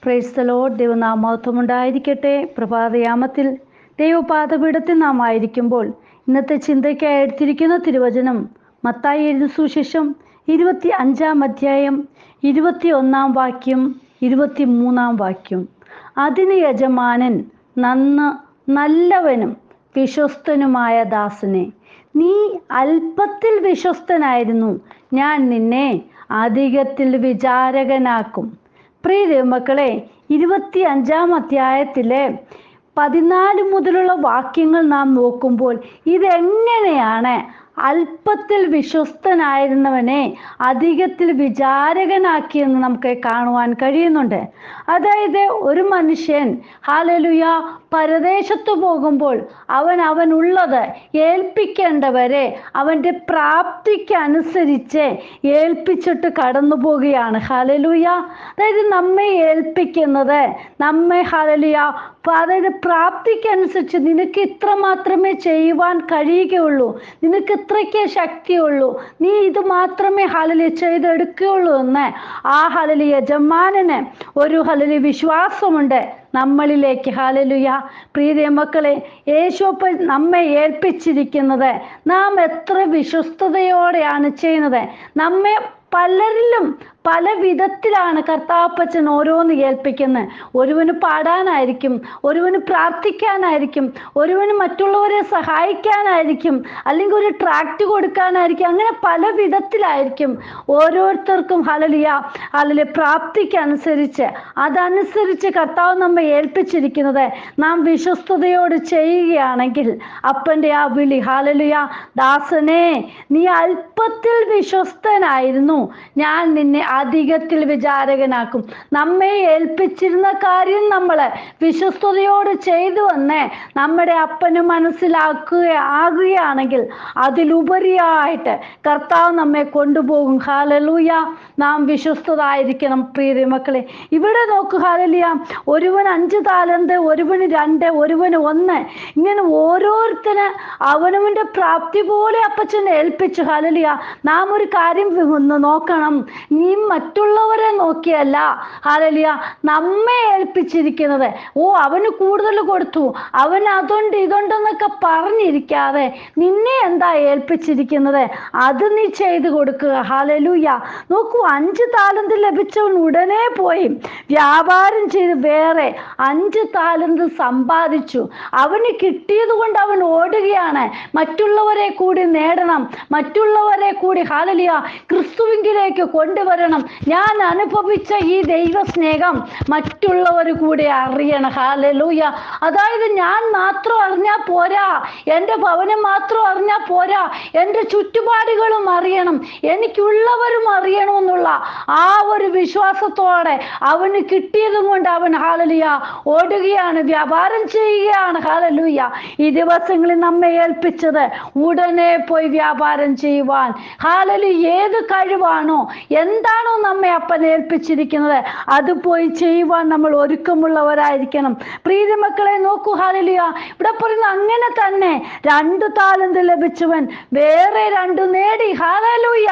Praise the Lord. ദൈവനാമം ഉണ്ടായിരിക്കട്ടെ. പ്രഭാതയാമത്തിൽ ദൈവപാദപീഠത്തിൽ നാം ആയിരിക്കുമ്പോൾ ഇന്നത്തെ ചിന്തയ്ക്കായി എടുത്തിരിക്കുന്ന തിരുവചനം മത്തായി എഴുതിയ സുവിശേഷം 25-ാം അധ്യായം 21-ാം വാക്യം 23-ാം വാക്യം. അതിന് യജമാനൻ നല്ലവനും വിശ്വസ്തനുമായ ദാസനെ, നീ അല്പത്തിൽ വിശ്വസ്തനായിരുന്നു, ഞാൻ നിന്നെ അധികത്തിൽ വിചാരകനാക്കും. പ്രിയ ദൈവമക്കളെ, 25-ാം അധ്യായത്തിലെ 14 മുതലുള്ള വാക്യങ്ങൾ നാം നോക്കുമ്പോൾ ഇതെങ്ങനെയാണ് അല്പത്തിൽ വിശ്വസ്തനായിരുന്നവനെ അധികത്തിൽ വിചാരകനാക്കിയെന്ന് നമുക്ക് കാണുവാൻ കഴിയുന്നുണ്ട്. അതായത് ഒരു മനുഷ്യൻ ഹല്ലേലൂയ പരദേശത്ത് പോകുമ്പോൾ അവനുള്ളത് ഏൽപ്പിക്കേണ്ടവരെ അവൻ്റെ പ്രാപ്തിക്കനുസരിച്ച് ഏൽപ്പിച്ചിട്ട് കടന്നു പോവുകയാണ്. ഹല്ലേലൂയ. അതായത് നമ്മെ ഏൽപ്പിക്കുന്നത് നമ്മെ ഹല്ലേലൂയ അതായത് പ്രാപ്തിക്കനുസരിച്ച് നിനക്ക് ഇത്ര മാത്രമേ ചെയ്യുവാൻ കഴിയുകയുള്ളൂ, നിനക്ക് ഇത്രയ്ക്കേ ശക്തിയുള്ളൂ, നീ ഇത് മാത്രമേ ഹല്ലേലൂയ ചെയ്തെടുക്കുകയുള്ളൂ എന്ന് ആ ഹല്ലേലൂയ യജമാനന് ഒരു ഹല്ലേലൂയ വിശ്വാസമുണ്ട് നമ്മളിലേക്ക്. ഹല്ലേലൂയ. പ്രിയ മക്കളെ, യേശുവപ്പ നമ്മെ ഏൽപ്പിച്ചിരിക്കുന്നത് നാം എത്ര വിശ്വസ്തയോടെയാണ് ചെയ്യുന്നത്. നമ്മെ പലരിലും പല വിധത്തിലാണ് കർത്താപ്പച്ചൻ ഓരോന്ന് ഏൽപ്പിക്കുന്നത്. ഒരുവന് പാടാനായിരിക്കും, ഒരുവന് പ്രാർത്ഥിക്കാനായിരിക്കും, ഒരുവന് മറ്റുള്ളവരെ സഹായിക്കാനായിരിക്കും, അല്ലെങ്കിൽ ഒരു ട്രാക്റ്റ് കൊടുക്കാനായിരിക്കും. അങ്ങനെ പല വിധത്തിലായിരിക്കും ഓരോരുത്തർക്കും ഹല്ലേലൂയ പ്രാപ്തിക്കനുസരിച്ച് അതനുസരിച്ച് കർത്താവ് നമ്മെ ഏൽപ്പിച്ചിരിക്കുന്നത് നാം വിശ്വസ്തയോട് ചെയ്യുകയാണെങ്കിൽ അപ്പൻ്റെ ആ വിളി ഹല്ലേലൂയ, ദാസനെ നീ അല്പത്തിൽ വിശ്വസ്തനായിരുന്നു, ഞാൻ നിന്നെ അധികത്തിൽ വിചാരകനാക്കും. നമ്മെ ഏൽപ്പിച്ചിരുന്ന കാര്യം നമ്മൾ വിശ്വസ്തയോട് ചെയ്തു എന്ന് നമ്മുടെ അപ്പന് മനസ്സിലാക്കുകയാണെങ്കിൽ അതിലുപരിയായിട്ട് കർത്താവ് നമ്മെ കൊണ്ടുപോകും. ഹല്ലേലൂയ. നാം വിശ്വസ്തരായിരിക്കണം. പ്രിയ മക്കളെ, ഇവിടെ നോക്കൂ. ഹല്ലേലൂയ. ഒരുവൻ 5 താലന്ത്, ഒരുവന് 2, ഒരുവന് 1, ഇങ്ങനെ ഓരോരുത്തന് അവനവൻ്റെ പ്രാപ്തി പോലെ അപ്പച്ചനെ ഏൽപ്പിച്ചു. ഹല്ലേലൂയ. നാം ഒരു കാര്യം നോക്കണം, നീ മറ്റുള്ളവരെ നോക്കിയല്ല ഹല്ലേലൂയ നമ്മെ ഏൽപ്പിച്ചിരിക്കുന്നത്. അവന് കൂടുതൽ കൊടുത്തു, അവൻ അതുണ്ട് ഇതുണ്ടെന്നൊക്കെ പറഞ്ഞിരിക്കാതെ നിന്നെ എന്താ ഏൽപ്പിച്ചിരിക്കുന്നത് അത് നീ ചെയ്തു കൊടുക്കുക. ഹല്ലേലൂയ. നോക്കൂ, 5 താലന്ത് ലഭിച്ചവൻ ഉടനെ പോയി വ്യാപാരം ചെയ്ത് വേറെ 5 താലന്ത് സമ്പാദിച്ചു. അവന് കിട്ടിയത് കൊണ്ട് അവൻ ഓടുകയാണ്. മറ്റുള്ളവരെ കൂടി നേടണം, മറ്റുള്ളവരെ കൂടി ഹല്ലേലൂയ ക്രിസ്തുവിലേക്ക് കൊണ്ടുവരണം. ഞാൻ അനുഭവിച്ച ഈ ദൈവ സ്നേഹം മറ്റുള്ളവർ കൂടി അറിയണം. ഹല്ലേലൂയ. അതായത് ഞാൻ മാത്രം അറിഞ്ഞാൽ പോരാ, എൻ്റെ ഭവനം മാത്രം അറിഞ്ഞാൽ പോരാ, എൻ്റെ ചുറ്റുപാടുകളും അറിയണം, എനിക്കുള്ളവരും അറിയണമെന്നുള്ള ആ ഒരു വിശ്വാസത്തോടെ അവന് കിട്ടിയതും കൊണ്ട് അവൻ ഹല്ലേലൂയ ഓടുകയാണ്, വ്യാപാരം ചെയ്യുകയാണ്. ഹല്ലേലൂയ. ഈ ദിവസങ്ങളിൽ നമ്മെ ഏൽപ്പിച്ചത് ഉടനെ പോയി വ്യാപാരം ചെയ്യുവാൻ. ഹല്ലേലൂയ. ഏത് കഴിവാണോ എന്താണോ നമ്മെ അപ്പൻ ഏൽപ്പിച്ചിരിക്കുന്നത് അത് പോയി ചെയ്യുവാൻ നമ്മൾ ഒരുക്കമുള്ളവരായിരിക്കണം. പ്രിയ മക്കളെ നോക്കൂ. ഹല്ലേലൂയ. ഇവിടെ പറയുന്നു അങ്ങനെ തന്നെ 2 താലന്ത് ലഭിച്ചവൻ വേറെ 2 നേടി. ഹല്ലേലൂയ.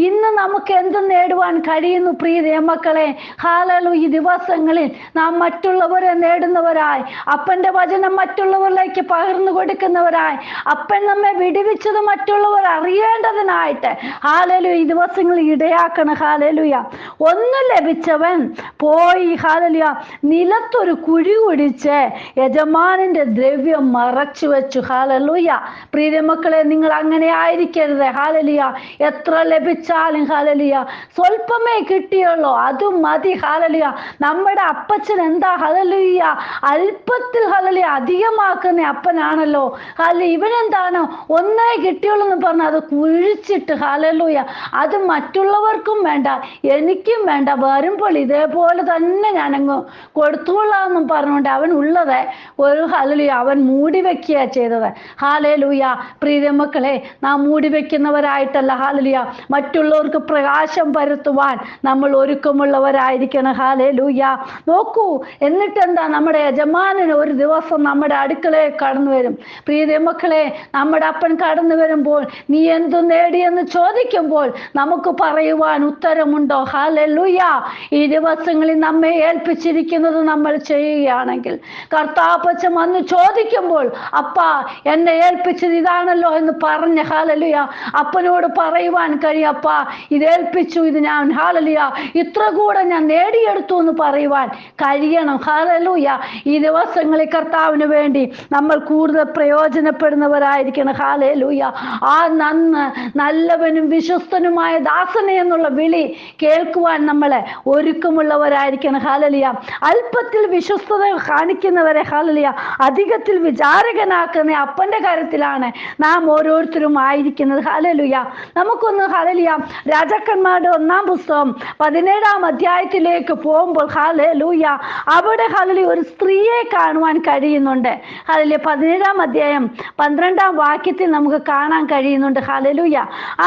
ഇന്ന് നമുക്ക് എന്ത് നേടുവാൻ കഴിയുന്നു പ്രിയ മക്കളെ? ഹല്ലേലൂയ. ഈ ദിവസങ്ങളിൽ നാം മറ്റുള്ളവരെ നേടുന്നവരായി, അപ്പൻ്റെ വചനം മറ്റുള്ളവരിലേക്ക് പകർന്നു കൊടുക്കുന്നവരായി, അപ്പൻ നമ്മെ വിടുവിച്ചത് മറ്റുള്ളവർ അറിയേണ്ടതിനായിട്ട് ഹല്ലേലൂയ ഈ ദിവസങ്ങളിൽ ഇടയാക്കണം. ഹല്ലേലൂയ. 1 ലഭിച്ചവൻ പോയി ഹല്ലേലൂയ നിലത്തൊരു കുഴി കുഴിച്ച് യജമാനന്റെ ദ്രവ്യം മറച്ചു വെച്ചു. ഹല്ലേലൂയ. പ്രിയ മക്കളെ, നിങ്ങൾ അങ്ങനെ ആയിരിക്കരുത്. ഹല്ലേലൂയ. എത്ര ലഭിച്ചാലും ഹല്ലേലൂയ സ്വല്പമേ കിട്ടിയുള്ളൂ, അത് മതി. ഹല്ലേലൂയ. നമ്മുടെ അപ്പച്ചൻ എന്താ ഹല്ലേലൂയ അല്പത്തിൽ ഹല്ലേലൂയ അധികമാക്കുന്ന അപ്പനാണല്ലോ. ഹല്ലേലൂയ. ഇവനെന്താണ് 1 കിട്ടിയുള്ളൂ എന്ന് പറഞ്ഞാൽ അത് കുഴിച്ചിട്ട് ഹല്ലേലൂയ അത് മറ്റുള്ളവർക്കും വേണ്ട, എനിക്കും വേണ്ട, വരുമ്പോൾ ഇതേപോലെ തന്നെ ഞാനങ്ങ് കൊടുത്തുകൊള്ളാമെന്നും പറഞ്ഞുകൊണ്ട് അവൻ ഉള്ളത് ഒരു ഹല്ലേലൂയ അവൻ മൂടി വെക്കുക ചെയ്തത്. ഹല്ലേലൂയ. പ്രിയ മക്കളെ, നാം മൂടി വെക്കുന്നവരായിട്ടല്ല ഹല്ലേലൂയ മറ്റുള്ളവർക്ക് പ്രകാശം പരത്തുവാൻ നമ്മൾ ഒരുക്കമുള്ളവരായിരിക്കണം. ഹല്ലേലൂയ. നോക്കൂ, എന്നിട്ട് എന്താ, നമ്മുടെ യജമാനന് ഒരു ദിവസം നമ്മുടെ അടുക്കളയിൽ കടന്നു വരും. പ്രിയ മക്കളെ, നമ്മുടെ അപ്പൻ കടന്നു വരുമ്പോൾ നീ എന്തു നേടിയെന്ന് ചോദിക്കുമ്പോൾ നമുക്ക് പറയുവാൻ ഉത്തരം ആഗ്രഹമുണ്ടോ? ഹല്ലേലൂയ. ഈ ദിവസങ്ങളിൽ നമ്മെ ഏൽപ്പിച്ചിരിക്കുന്നത് നമ്മൾ ചെയ്യുകയാണെങ്കിൽ, കർത്താപ്പച്ച വന്ന് ചോദിക്കുമ്പോൾ അപ്പാ എന്നെ ഏൽപ്പിച്ചത് ഇതാണല്ലോ എന്ന് പറഞ്ഞ് ഹല്ലേലൂയ അപ്പനോട് പറയുവാൻ കഴിയും, അപ്പാ ഇത് ഏൽപ്പിച്ചു, ഇത് ഞാൻ ഹല്ലേലൂയ ഇത്ര കൂടെ ഞാൻ നേടിയെടുത്തു എന്ന് പറയുവാൻ കഴിയണം. ഹല്ലേലൂയ. ഈ ദിവസങ്ങളിൽ കർത്താവിന് വേണ്ടി നമ്മൾ കൂടുതൽ പ്രയോജനപ്പെടുന്നവരായിരിക്കണം. ഹല്ലേലൂയ. ആ നല്ലവനും വിശ്വസ്തനുമായ ദാസനെ എന്നുള്ള വിളി കേൾക്കുവാൻ നമ്മളെ ഒരുക്കമുള്ളവരായിരിക്കണം. ഹല്ലേലൂയ. അല്പത്തിൽ വിശ്വസ്തത കാണിക്കുന്നവരെ ഹല്ലേലൂയ അധികത്തിൽ വിചാരകനാക്കുന്ന അപ്പന്റെ കാര്യത്തിലാണ് നാം ഓരോരുത്തരും ആയിരിക്കുന്നത്. ഹല്ലേലൂയ. നമുക്കൊന്ന് ഹല്ലേലൂയ രാജാക്കന്മാരുടെ 1-ാം പുസ്തകം 17-ാം അധ്യായത്തിലേക്ക് പോകുമ്പോൾ ഹല്ലേലൂയ അവിടെ ഹല്ലേലൂയ ഒരു സ്ത്രീയെ കാണുവാൻ കഴിയുന്നുണ്ട്. ഹല്ലേലൂയ 17-ാം അധ്യായം 12-ാം വാക്യത്തിൽ നമുക്ക് കാണാൻ കഴിയുന്നുണ്ട്. ഹല്ലേലൂയ.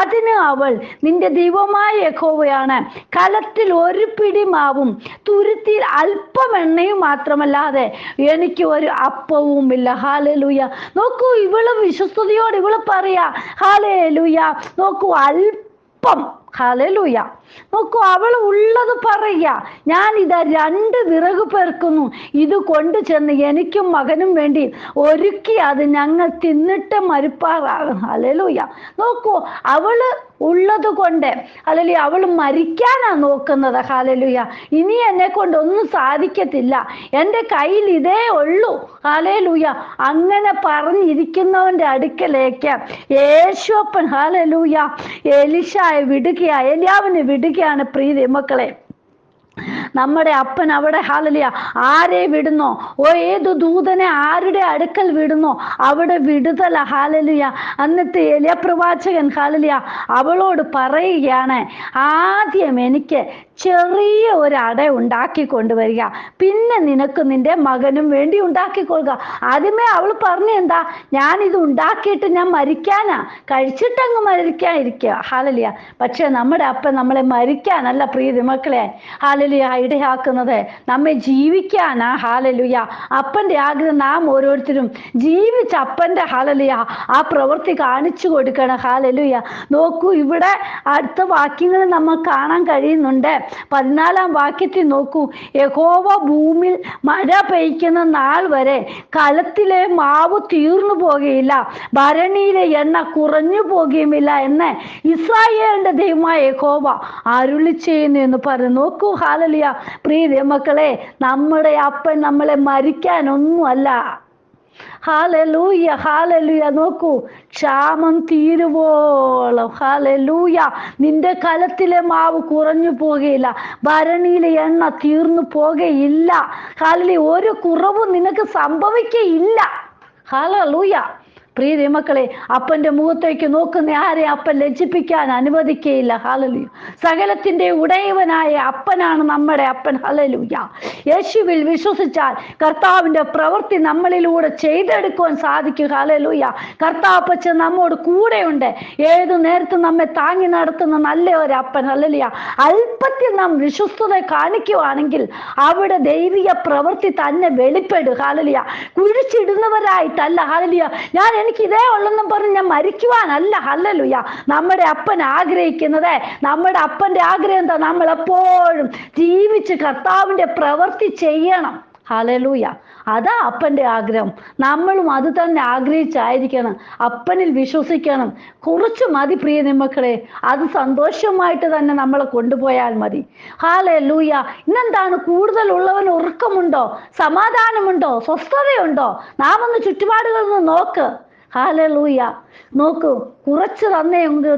അതിന് അവൾ, നിന്റെ ദൈവമായ യഹോവയാണ്, കലത്തിൽ ഒരു പിടി മാവും തുരുത്തിയിൽ അല്പം എണ്ണയും മാത്രമല്ലാതെ എനിക്ക് ഒരു അപ്പവുമില്ല. ഹല്ലേലൂയ. നോക്കൂ, ഇവള് വിശ്വസ്തയോട് ഇവള് പറയാ ഹല്ലേലൂയ. നോക്കൂ, അല്പം. ഹല്ലേലൂയ. നോക്കൂ, അവൾ ഉള്ളത് പറയുക, ഞാൻ ഇതാ 2 വിറക് പെറുക്കുന്നു, ഇത് കൊണ്ടു ചെന്ന് എനിക്കും മകനും വേണ്ടി ഒരുക്കി അത് ഞങ്ങൾ തിന്നിട്ട് മരിപ്പാറാകും. ഹല്ലേലൂയ. നോക്കൂ, അവള് ഉള്ളത് കൊണ്ട് ഹല്ലേലൂയ അവൾ മരിക്കാനാ നോക്കുന്നത്. ഹല്ലേലൂയ. ഇനി എന്നെ കൊണ്ടൊന്നും സാധിക്കത്തില്ല, എൻ്റെ കയ്യിൽ ഇതേ ഉള്ളൂ. ഹല്ലേലൂയ. അങ്ങനെ പറഞ്ഞിരിക്കുന്നവന്റെ അടുക്കലേക്ക് യേശുപ്പൻ ഹല്ലേലൂയ എലീശായെ വിടുകയാ, എലിയാവിനെ വിടുകയാണ്. പ്രിയ മക്കളെ, നമ്മുടെ അപ്പൻ അവിടെ ഹല്ലേലൂയ ആരെ വിടുന്നോ, ഏതു ദൂതനെ ആരുടെ അടുക്കൽ വിടുന്നോ അവിടെ വിടുതല. ഹല്ലേലൂയ. എന്നിട്ട് എലിയ പ്രവാചകൻ ഹല്ലേലൂയ അവളോട് പറയുകയാണ്, ആദ്യം എനിക്ക് ചെറിയ ഒരു അട ഉണ്ടാക്കി കൊണ്ടുവരിക, പിന്നെ നിനക്ക് നിന്റെ മകനും വേണ്ടി ഉണ്ടാക്കിക്കൊള്ളുക. ആദ്യമേ അവൾ പറഞ്ഞു, എന്താ, ഞാനിത് ഉണ്ടാക്കിയിട്ട് ഞാൻ മരിക്കാനാ, കഴിച്ചിട്ടങ്ങ് മരിക്കാനിരിക്കുക. ഹല്ലേലൂയ. പക്ഷെ നമ്മുടെ അപ്പൻ നമ്മളെ മരിക്കാനല്ല പ്രിയ മക്കളെ ഹല്ലേലൂയ ഇടയാക്കുന്നത്, നമ്മെ ജീവിക്കാനാ. ഹല്ലേലൂയ. അപ്പൻ്റെ ആഗ്രഹം നാം ഓരോരുത്തരും ജീവിച്ച് അപ്പൻ്റെ ഹല്ലേലൂയ ആ പ്രവൃത്തി കാണിച്ചു കൊടുക്കണം. ഹല്ലേലൂയ. നോക്കൂ, ഇവിടെ അടുത്ത വാക്യങ്ങൾ നമ്മൾ കാണാൻ കഴിയുന്നുണ്ട്. 14-ാം വാക്യത്തിൽ നോക്കൂ, യഹോവ ഭൂമിയിൽ മഴ പെയ്ക്കുന്ന നാൾ വരെ കലത്തിലെ മാവ് തീർന്നു പോകുകയില്ല, ഭരണിയിലെ എണ്ണ കുറഞ്ഞു പോകുകയുമില്ല എന്ന് ഇസ്രായേലിന്റെ ദൈവമായ യഹോവ അരുളി ചെയ്യുന്നു എന്ന് പറഞ്ഞു. നോക്കൂ ഹല്ലേലൂയ പ്രിയ മക്കളെ, നമ്മുടെ അപ്പൻ നമ്മളെ മരിക്കാനൊന്നുമല്ല. ഹല്ലേലൂയ. ഹല്ലേലൂയ. നോക്കൂ, ക്ഷാമം തീരുവോളം ഹല്ലേലൂയ നിന്റെ കലത്തിലെ മാവ് കുറഞ്ഞു പോകുകയില്ല, ഭരണിയിലെ എണ്ണ തീർന്നു പോകുകയില്ല. ഹല്ലേലൂയ. ഒരു കുറവും നിനക്ക് സംഭവിക്കുകയില്ല. ഹല്ലേലൂയ. പ്രിയ മക്കളെ, അപ്പൻ്റെ മുഖത്തേക്ക് നോക്കുന്ന ആരെ അപ്പൻ ലജ്ജിപ്പിക്കാൻ അനുവദിക്കുകയില്ല. ഹല്ലേലൂയ. സകലത്തിൻ്റെ ഉടയവനായ അപ്പനാണ് നമ്മുടെ അപ്പൻ. ഹല്ലേലൂയ. യേശുവിൽ വിശ്വസിച്ചാൽ കർത്താവിൻ്റെ പ്രവൃത്തി നമ്മളിലൂടെ ചെയ്തെടുക്കുവാൻ സാധിക്കും. ഹല്ലേലൂയ. കർത്താപ്പച്ച നമ്മോട് കൂടെയുണ്ട്, ഏതു നേരത്തും നമ്മെ താങ്ങി നടത്തുന്ന നല്ല ഒരു അപ്പൻ. ഹല്ലേലൂയ. അല്പത്തിൽ നാം വിശ്വസ്തത കാണിക്കുവാണെങ്കിൽ അവിടെ ദൈവിക പ്രവൃത്തി തന്നെ വെളിപ്പെടും. ഹല്ലേലൂയ. കുഴിച്ചിടുന്നവരായിട്ടല്ല. ഹല്ലേലൂയ. എനിക്ക് ഇതേ ഉള്ളെന്നും പറഞ്ഞ് ഞാൻ മരിക്കുവാനല്ല. ഹല്ലേലൂയ. നമ്മുടെ അപ്പൻ ആഗ്രഹിക്കുന്നത്, നമ്മുടെ അപ്പൻ്റെ ആഗ്രഹം എന്താ, നമ്മളെപ്പോഴും ജീവിച്ച് കർത്താവിൻ്റെ പ്രവൃത്തി ചെയ്യണം. ഹല്ലേലൂയ. അതാ അപ്പൻ്റെ ആഗ്രഹം. നമ്മളും അത് തന്നെ ആഗ്രഹിച്ചായിരിക്കണം. അപ്പനിൽ വിശ്വസിക്കണം. കുറച്ച് മതി പ്രിയ മക്കളെ, അത് സന്തോഷമായിട്ട് തന്നെ നമ്മളെ കൊണ്ടുപോയാൽ മതി. ഹല്ലേലൂയ. ഇന്നെന്താണ്, കൂടുതലുള്ളവന് ഉറക്കമുണ്ടോ, സമാധാനമുണ്ടോ, സ്വസ്ഥതയുണ്ടോ? നാം ഒന്ന് ചുറ്റുപാടുകളിൽ നിന്ന് നോക്ക്. ഹല്ലേലൂയ. നോക്കൂ, കുറച്ച്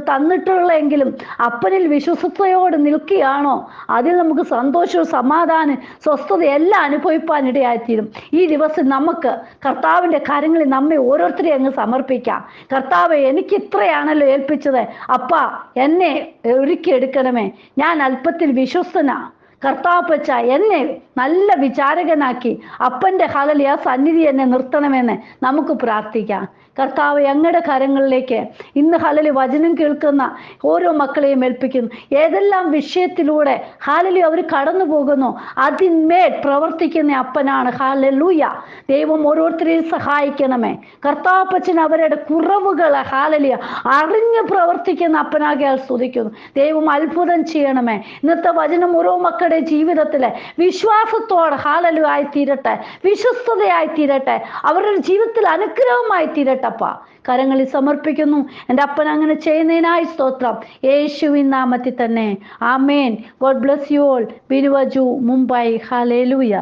തന്നിട്ടുള്ളെങ്കിലും അപ്പനിൽ വിശ്വസ്തയോട് നിൽക്കുകയാണോ, അതിൽ നമുക്ക് സന്തോഷവും സമാധാനം സ്വസ്ഥത എല്ലാം അനുഭവിപ്പാനിടയായിത്തീരും. ഈ ദിവസം നമുക്ക് കർത്താവിൻ്റെ കാര്യങ്ങളിൽ നമ്മെ ഓരോരുത്തരെയും അങ്ങ് സമർപ്പിക്കാം. കർത്താവെ, എനിക്ക് ഇത്രയാണല്ലോ ഏൽപ്പിച്ചത്, അപ്പാ എന്നെ ഒരുക്കിയെടുക്കണമേ, ഞാൻ അല്പത്തിൽ വിശ്വസ്തനാ. കർത്താപ്പച്ച എന്നെ നല്ല വിചാരകനാക്കി അപ്പൻ്റെ ഹല്ലേലൂയ സന്നിധി എന്നെ നിർത്തണമെന്ന് നമുക്ക് പ്രാർത്ഥിക്കാം. കർത്താവ് അങ്ങയുടെ കരങ്ങളിലേക്ക് ഇന്ന് ഹല്ലേലൂയ വചനം കേൾക്കുന്ന ഓരോ മക്കളെയും ഏൽപ്പിക്കുന്നു. ഏതെല്ലാം വിഷയത്തിലൂടെ ഹല്ലേലൂയ അവർ കടന്നു പോകുന്നു, അതിന്മേൽ പ്രവർത്തിക്കുന്ന അപ്പനാണ്. ഹല്ലേലൂയ. ദൈവം ഓരോരുത്തരെയും സഹായിക്കണമേ. കർത്താപ്പച്ചൻ അവരുടെ കുറവുകൾ ഹല്ലേലൂയ അറിഞ്ഞ് പ്രവർത്തിക്കുന്ന അപ്പനാകിയാൽ സ്തുതിക്കുന്നു. ദൈവം അത്ഭുതം ചെയ്യണമേ. ഇന്നത്തെ വചനം ഓരോ മക്കളുടെ ജീവിതത്തിലെ വിശ്വാസത്തോടെ ഹല്ലേലൂയ ആയി തീരട്ടെ, വിശ്വസ്തതയായി തീരട്ടെ, അവരുടെ ജീവിതത്തിൽ അനുഗ്രഹമായി തീരട്ടപ്പ. കരങ്ങളിൽ സമർപ്പിക്കുന്നു. എൻ്റെ അപ്പൻ അങ്ങനെ ചെയ്യുന്നതിനായി സ്തോത്രം, യേശുവിൻ നാമത്തിൽ തന്നെ. ആമേൻ. God bless you all. ബിനുവജു, മുംബൈ. ഹല്ലേലൂയ.